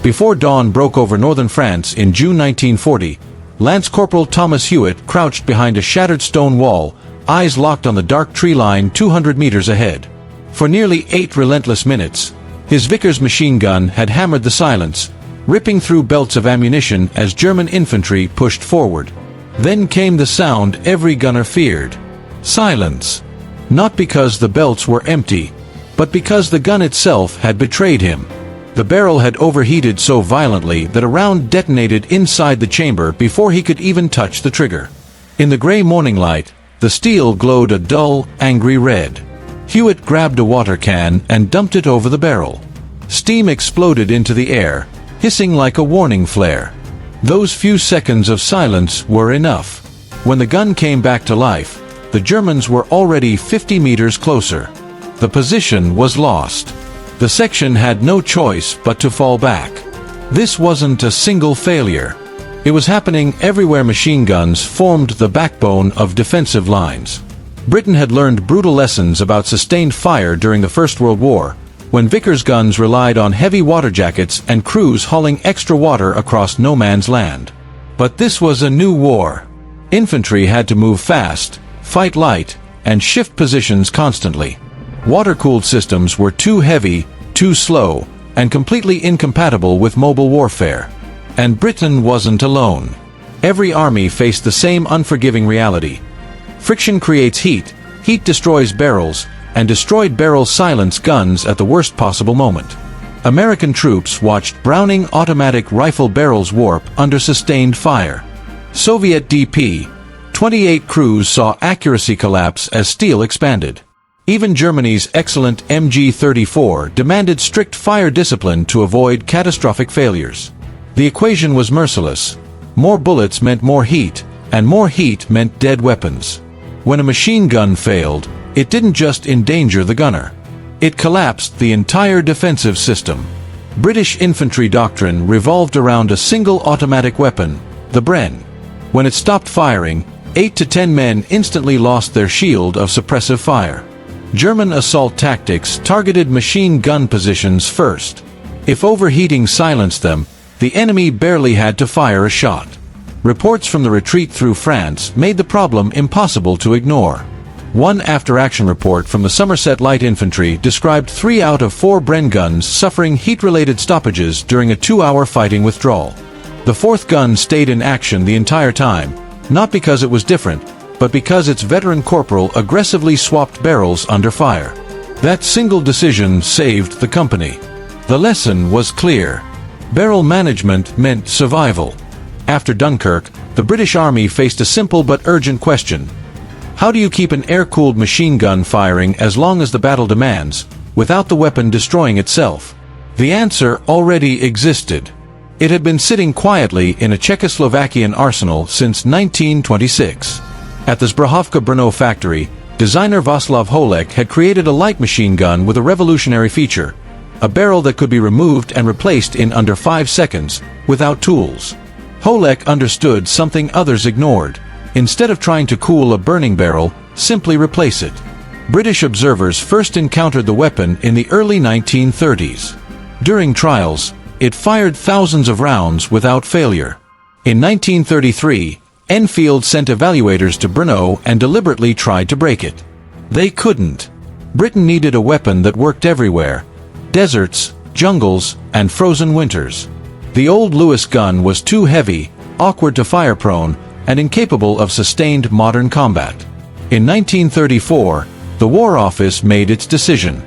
Before dawn broke over northern France in June 1940, Lance Corporal Thomas Hewitt crouched behind a shattered stone wall, eyes locked on the dark tree line 200 meters ahead. For nearly 8 relentless minutes, his Vickers machine gun had hammered the silence, ripping through belts of ammunition as German infantry pushed forward. Then came the sound every gunner feared. Silence. Not because the belts were empty, but because the gun itself had betrayed him. The barrel had overheated so violently that a round detonated inside the chamber before he could even touch the trigger. In the gray morning light, the steel glowed a dull, angry red. Hewitt grabbed a water can and dumped it over the barrel. Steam exploded into the air, hissing like a warning flare. Those few seconds of silence were enough. When the gun came back to life, the Germans were already 50 meters closer. The position was lost. The section had no choice but to fall back. This wasn't a single failure. It was happening everywhere machine guns formed the backbone of defensive lines. Britain had learned brutal lessons about sustained fire during the First World War, when Vickers guns relied on heavy water jackets and crews hauling extra water across no man's land. But this was a new war. Infantry had to move fast, fight light, and shift positions constantly. Water-cooled systems were too heavy, too slow, and completely incompatible with mobile warfare. And Britain wasn't alone. Every army faced the same unforgiving reality. Friction creates heat, heat destroys barrels, and destroyed barrels silence guns at the worst possible moment. American troops watched Browning automatic rifle barrels warp under sustained fire. Soviet DP-28 crews saw accuracy collapse as steel expanded. Even Germany's excellent MG-34 demanded strict fire discipline to avoid catastrophic failures. The equation was merciless. More bullets meant more heat, and more heat meant dead weapons. When a machine gun failed, it didn't just endanger the gunner. It collapsed the entire defensive system. British infantry doctrine revolved around a single automatic weapon, the Bren. When it stopped firing, 8 to 10 men instantly lost their shield of suppressive fire. German assault tactics targeted machine gun positions first. If overheating silenced them, the enemy barely had to fire a shot. Reports from the retreat through France made the problem impossible to ignore. One after-action report from the Somerset Light Infantry described 3 out of 4 Bren guns suffering heat-related stoppages during a 2-hour fighting withdrawal. The 4th gun stayed in action the entire time, not because it was different, but because its veteran corporal aggressively swapped barrels under fire. That single decision saved the company. The lesson was clear. Barrel management meant survival. After Dunkirk, the British Army faced a simple but urgent question. How do you keep an air-cooled machine gun firing as long as the battle demands, without the weapon destroying itself? The answer already existed. It had been sitting quietly in a Czechoslovakian arsenal since 1926. At the Zbrojovka Brno factory, designer Václav Holek had created a light machine gun with a revolutionary feature, a barrel that could be removed and replaced in under 5 seconds, without tools. Holek understood something others ignored. Instead of trying to cool a burning barrel, simply replace it. British observers first encountered the weapon in the early 1930s. During trials, it fired thousands of rounds without failure. In 1933, Enfield sent evaluators to Brno and deliberately tried to break it. They couldn't. Britain needed a weapon that worked everywhere: deserts, jungles, and frozen winters. The old Lewis gun was too heavy, awkward to fire prone, and incapable of sustained modern combat. In 1934, the War Office made its decision.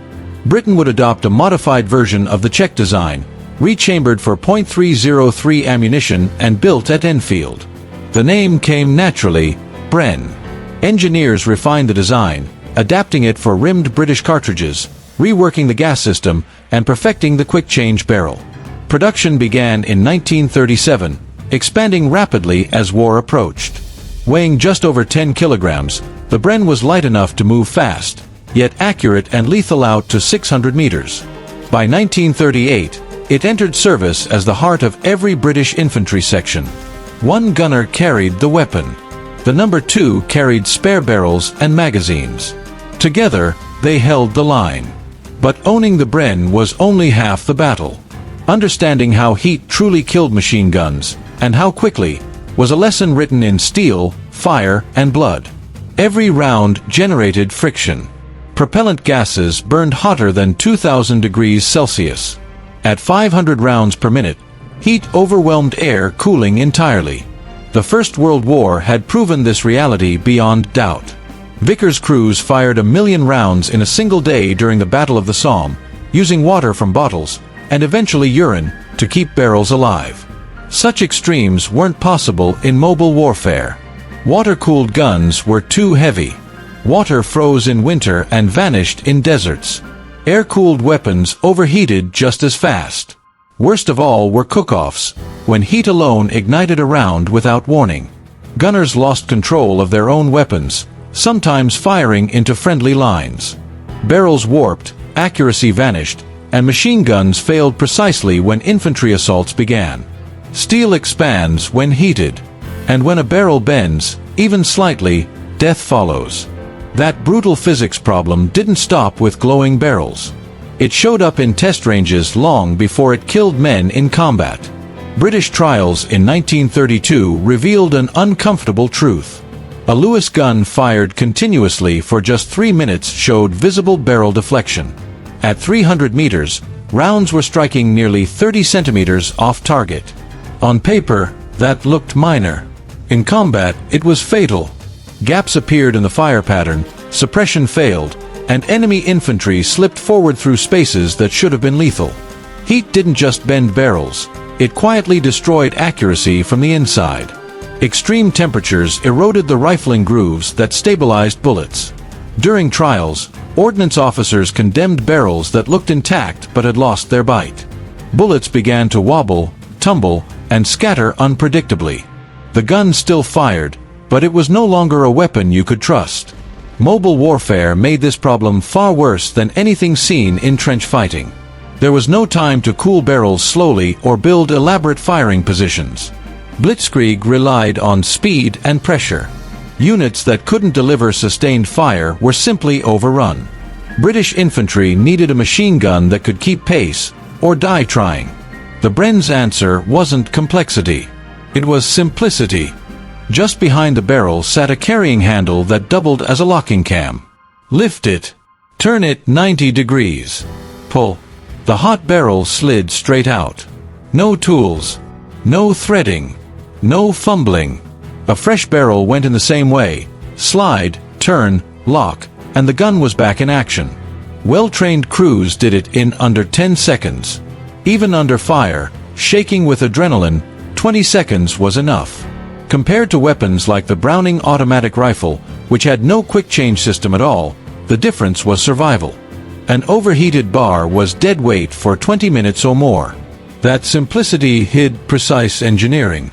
Britain would adopt a modified version of the Czech design, rechambered for .303 ammunition and built at Enfield. The name came naturally, Bren. Engineers refined the design, adapting it for rimmed British cartridges, reworking the gas system, and perfecting the quick-change barrel. Production began in 1937, expanding rapidly as war approached. Weighing just over 10 kilograms, the Bren was light enough to move fast, yet accurate and lethal out to 600 meters. By 1938, it entered service as the heart of every British infantry section. One gunner carried the weapon. The number 2 carried spare barrels and magazines. Together, they held the line. But owning the Bren was only half the battle. Understanding how heat truly killed machine guns, and how quickly, was a lesson written in steel, fire, and blood. Every round generated friction. Propellant gases burned hotter than 2,000 degrees Celsius. At 500 rounds per minute, heat overwhelmed air cooling entirely. The First World War had proven this reality beyond doubt. Vickers crews fired 1 million rounds in a single day during the Battle of the Somme, using water from bottles, and eventually urine, to keep barrels alive. Such extremes weren't possible in mobile warfare. Water-cooled guns were too heavy. Water froze in winter and vanished in deserts. Air-cooled weapons overheated just as fast. Worst of all were cook-offs, when heat alone ignited a round without warning. Gunners lost control of their own weapons, sometimes firing into friendly lines. Barrels warped, accuracy vanished, and machine guns failed precisely when infantry assaults began. Steel expands when heated, and when a barrel bends, even slightly, death follows. That brutal physics problem didn't stop with glowing barrels. It showed up in test ranges long before it killed men in combat. British trials in 1932 revealed an uncomfortable truth. A Lewis gun fired continuously for just 3 minutes showed visible barrel deflection. At 300 meters, rounds were striking nearly 30 centimeters off target. On paper, that looked minor. In combat, it was fatal. Gaps appeared in the fire pattern, suppression failed, and enemy infantry slipped forward through spaces that should have been lethal. Heat didn't just bend barrels, it quietly destroyed accuracy from the inside. Extreme temperatures eroded the rifling grooves that stabilized bullets. During trials, ordnance officers condemned barrels that looked intact but had lost their bite. Bullets began to wobble, tumble, and scatter unpredictably. The gun still fired, but it was no longer a weapon you could trust. Mobile warfare made this problem far worse than anything seen in trench fighting. There was no time to cool barrels slowly or build elaborate firing positions. Blitzkrieg relied on speed and pressure. Units that couldn't deliver sustained fire were simply overrun. British infantry needed a machine gun that could keep pace, or die trying. The Bren's answer wasn't complexity. It was simplicity. Just behind the barrel sat a carrying handle that doubled as a locking cam. Lift it. Turn it 90 degrees. Pull. The hot barrel slid straight out. No tools. No threading. No fumbling. A fresh barrel went in the same way. Slide, turn, lock, and the gun was back in action. Well-trained crews did it in under 10 seconds. Even under fire, shaking with adrenaline, 20 seconds was enough. Compared to weapons like the Browning automatic rifle, which had no quick-change system at all, the difference was survival. An overheated bar was dead weight for 20 minutes or more. That simplicity hid precise engineering.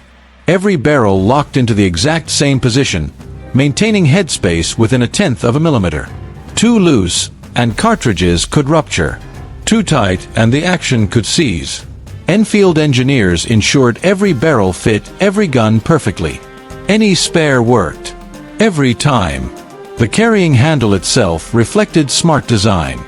Every barrel locked into the exact same position, maintaining headspace within 1/10 of a millimeter. Too loose, and cartridges could rupture. Too tight, and the action could seize. Enfield engineers ensured every barrel fit every gun perfectly. Any spare worked. Every time. The carrying handle itself reflected smart design.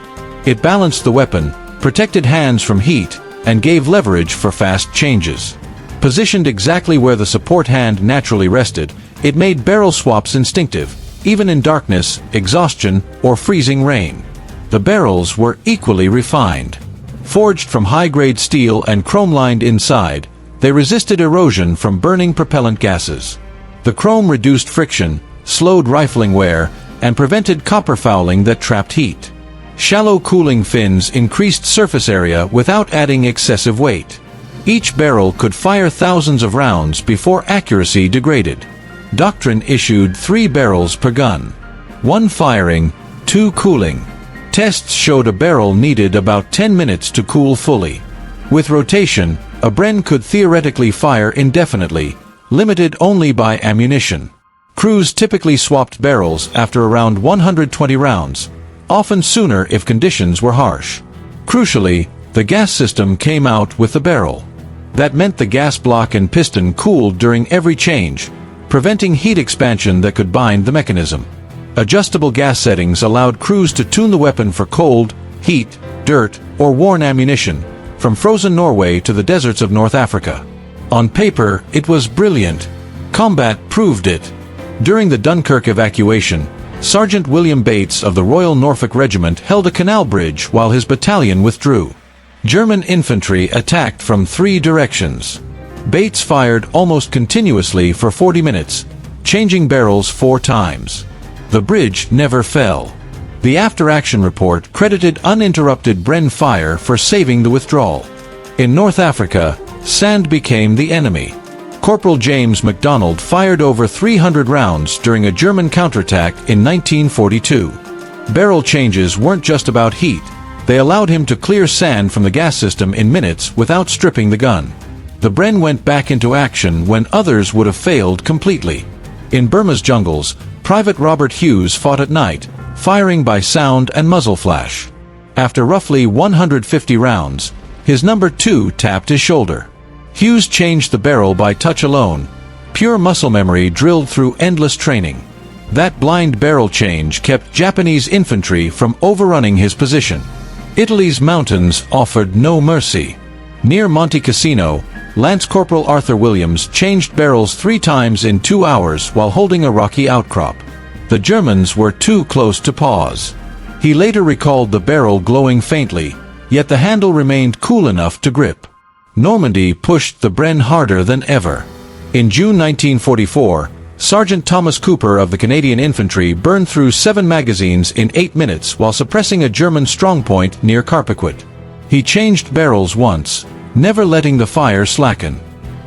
It balanced the weapon, protected hands from heat, and gave leverage for fast changes. Positioned exactly where the support hand naturally rested, it made barrel swaps instinctive, even in darkness, exhaustion, or freezing rain. The barrels were equally refined. Forged from high-grade steel and chrome-lined inside, they resisted erosion from burning propellant gases. The chrome reduced friction, slowed rifling wear, and prevented copper fouling that trapped heat. Shallow cooling fins increased surface area without adding excessive weight. Each barrel could fire thousands of rounds before accuracy degraded. Doctrine issued 3 barrels per gun. 1 firing, 2 cooling. Tests showed a barrel needed about 10 minutes to cool fully. With rotation, a Bren could theoretically fire indefinitely, limited only by ammunition. Crews typically swapped barrels after around 120 rounds, often sooner if conditions were harsh. Crucially, the gas system came out with the barrel. That meant the gas block and piston cooled during every change, preventing heat expansion that could bind the mechanism. Adjustable gas settings allowed crews to tune the weapon for cold, heat, dirt, or worn ammunition, from frozen Norway to the deserts of North Africa. On paper, it was brilliant. Combat proved it. During the Dunkirk evacuation, Sergeant William Bates of the Royal Norfolk Regiment held a canal bridge while his battalion withdrew. German infantry attacked from 3 directions. Bates fired almost continuously for 40 minutes, changing barrels 4 times. The bridge never fell. The after-action report credited uninterrupted Bren fire for saving the withdrawal. In North Africa, sand became the enemy. Corporal James MacDonald fired over 300 rounds during a German counterattack in 1942. Barrel changes weren't just about heat. They allowed him to clear sand from the gas system in minutes without stripping the gun. The Bren went back into action when others would have failed completely. In Burma's jungles, Private Robert Hughes fought at night, firing by sound and muzzle flash. After roughly 150 rounds, his number 2 tapped his shoulder. Hughes changed the barrel by touch alone, pure muscle memory drilled through endless training. That blind barrel change kept Japanese infantry from overrunning his position. Italy's mountains offered no mercy. Near Monte Cassino, Lance Corporal Arthur Williams changed barrels 3 times in 2 hours while holding a rocky outcrop. The Germans were too close to pause. He later recalled the barrel glowing faintly, yet the handle remained cool enough to grip. Normandy pushed the Bren harder than ever. In June 1944, Sergeant Thomas Cooper of the Canadian Infantry burned through 7 magazines in 8 minutes while suppressing a German strongpoint near Carpiquet. He changed barrels once, never letting the fire slacken.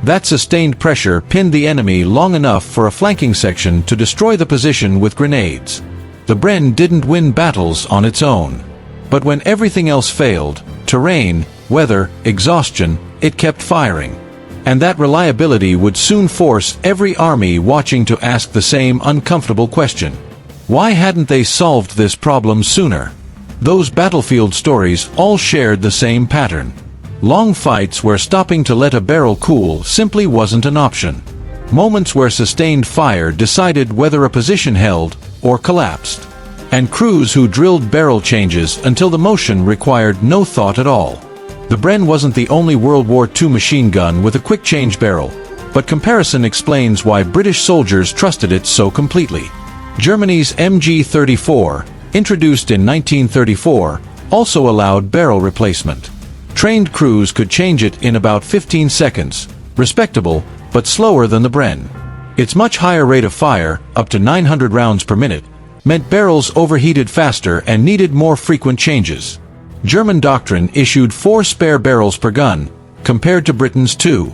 That sustained pressure pinned the enemy long enough for a flanking section to destroy the position with grenades. The Bren didn't win battles on its own. But when everything else failed, terrain, weather, exhaustion, it kept firing. And that reliability would soon force every army watching to ask the same uncomfortable question. Why hadn't they solved this problem sooner? Those battlefield stories all shared the same pattern. Long fights where stopping to let a barrel cool simply wasn't an option. Moments where sustained fire decided whether a position held or collapsed. And crews who drilled barrel changes until the motion required no thought at all. The Bren wasn't the only World War II machine gun with a quick change barrel, but comparison explains why British soldiers trusted it so completely. Germany's MG-34, introduced in 1934, also allowed barrel replacement. Trained crews could change it in about 15 seconds, respectable, but slower than the Bren. Its much higher rate of fire, up to 900 rounds per minute, meant barrels overheated faster and needed more frequent changes. German doctrine issued 4 spare barrels per gun, compared to Britain's 2.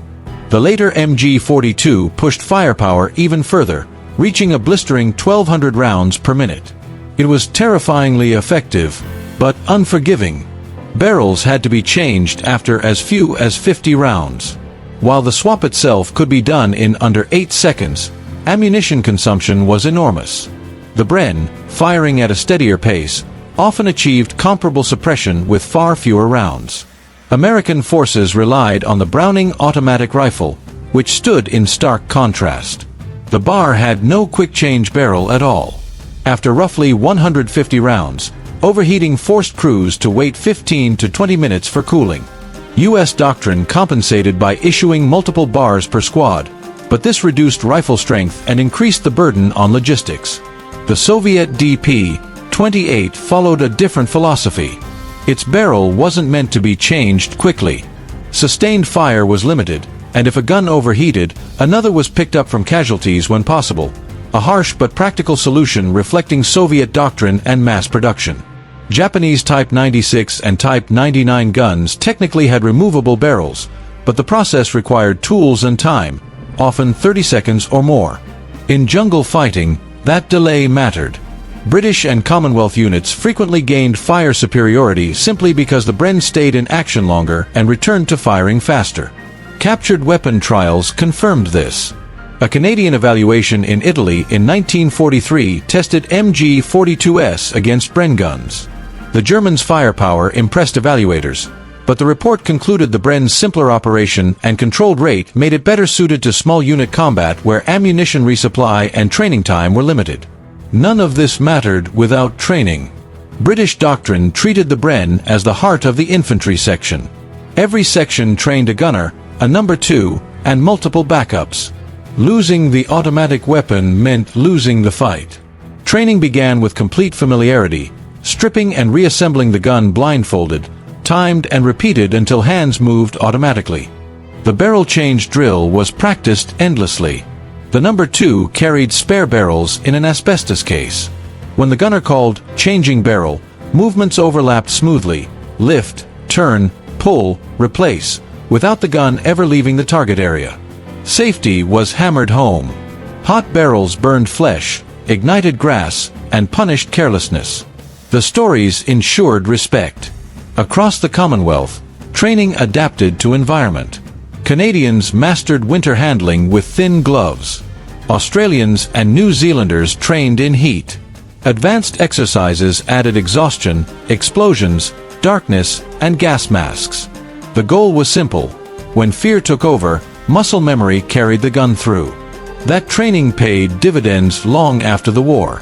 The later MG-42 pushed firepower even further, reaching a blistering 1,200 rounds per minute. It was terrifyingly effective, but unforgiving. Barrels had to be changed after as few as 50 rounds. While the swap itself could be done in under 8 seconds, ammunition consumption was enormous. The Bren, firing at a steadier pace, often achieved comparable suppression with far fewer rounds. American forces relied on the Browning automatic rifle, which stood in stark contrast. The bar had no quick-change barrel at all. After roughly 150 rounds, overheating forced crews to wait 15 to 20 minutes for cooling. U.S. doctrine compensated by issuing multiple bars per squad, but this reduced rifle strength and increased the burden on logistics. The Soviet DP-28 followed a different philosophy. Its barrel wasn't meant to be changed quickly. Sustained fire was limited, and if a gun overheated, another was picked up from casualties when possible. A harsh but practical solution reflecting Soviet doctrine and mass production. Japanese Type 96 and Type 99 guns technically had removable barrels, but the process required tools and time, often 30 seconds or more. In jungle fighting, that delay mattered. British and Commonwealth units frequently gained fire superiority simply because the Bren stayed in action longer and returned to firing faster. Captured weapon trials confirmed this. A Canadian evaluation in Italy in 1943 tested MG-42s against Bren guns. The Germans' firepower impressed evaluators, but the report concluded the Bren's simpler operation and controlled rate made it better suited to small unit combat where ammunition resupply and training time were limited. None of this mattered without training. British doctrine treated the Bren as the heart of the infantry section. Every section trained a gunner, a number 2, and multiple backups. Losing the automatic weapon meant losing the fight. Training began with complete familiarity, stripping and reassembling the gun blindfolded, timed and repeated until hands moved automatically. The barrel change drill was practiced endlessly. The number 2 carried spare barrels in an asbestos case. When the gunner called "changing barrel," movements overlapped smoothly: lift, turn, pull, replace, without the gun ever leaving the target area. Safety was hammered home. Hot barrels burned flesh, ignited grass, and punished carelessness. The stories ensured respect. Across the Commonwealth, training adapted to environment. Canadians mastered winter handling with thin gloves. Australians and New Zealanders trained in heat. Advanced exercises added exhaustion, explosions, darkness, and gas masks. The goal was simple. When fear took over, muscle memory carried the gun through. That training paid dividends long after the war.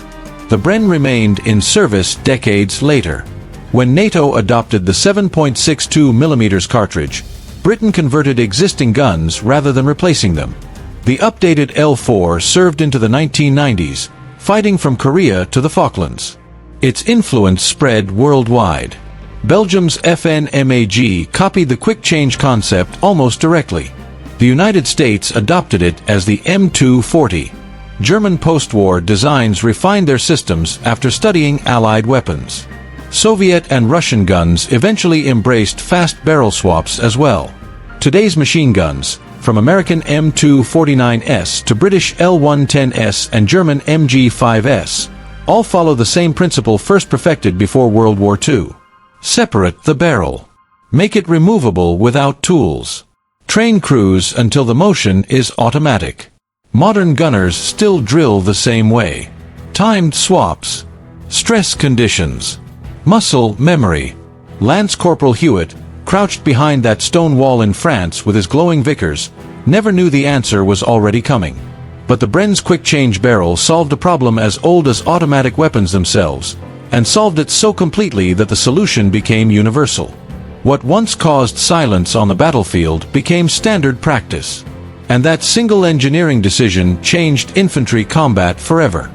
The Bren remained in service decades later. When NATO adopted the 7.62mm cartridge, Britain converted existing guns rather than replacing them. The updated L4 served into the 1990s, fighting from Korea to the Falklands. Its influence spread worldwide. Belgium's FNMAG copied the quick change concept almost directly. The United States adopted it as the M240. German post-war designs refined their systems after studying Allied weapons. Soviet and Russian guns eventually embraced fast barrel swaps as well. Today's machine guns, from American M249S to British L110S and German MG5S, all follow the same principle first perfected before World War II. Separate the barrel. Make it removable without tools. Train crews until the motion is automatic. Modern gunners still drill the same way. Timed swaps. Stress conditions. Muscle memory. Lance Corporal Hewitt, crouched behind that stone wall in France with his glowing Vickers, never knew the answer was already coming. But the Bren's quick-change barrel solved a problem as old as automatic weapons themselves, and solved it so completely that the solution became universal. What once caused silence on the battlefield became standard practice. And that single engineering decision changed infantry combat forever.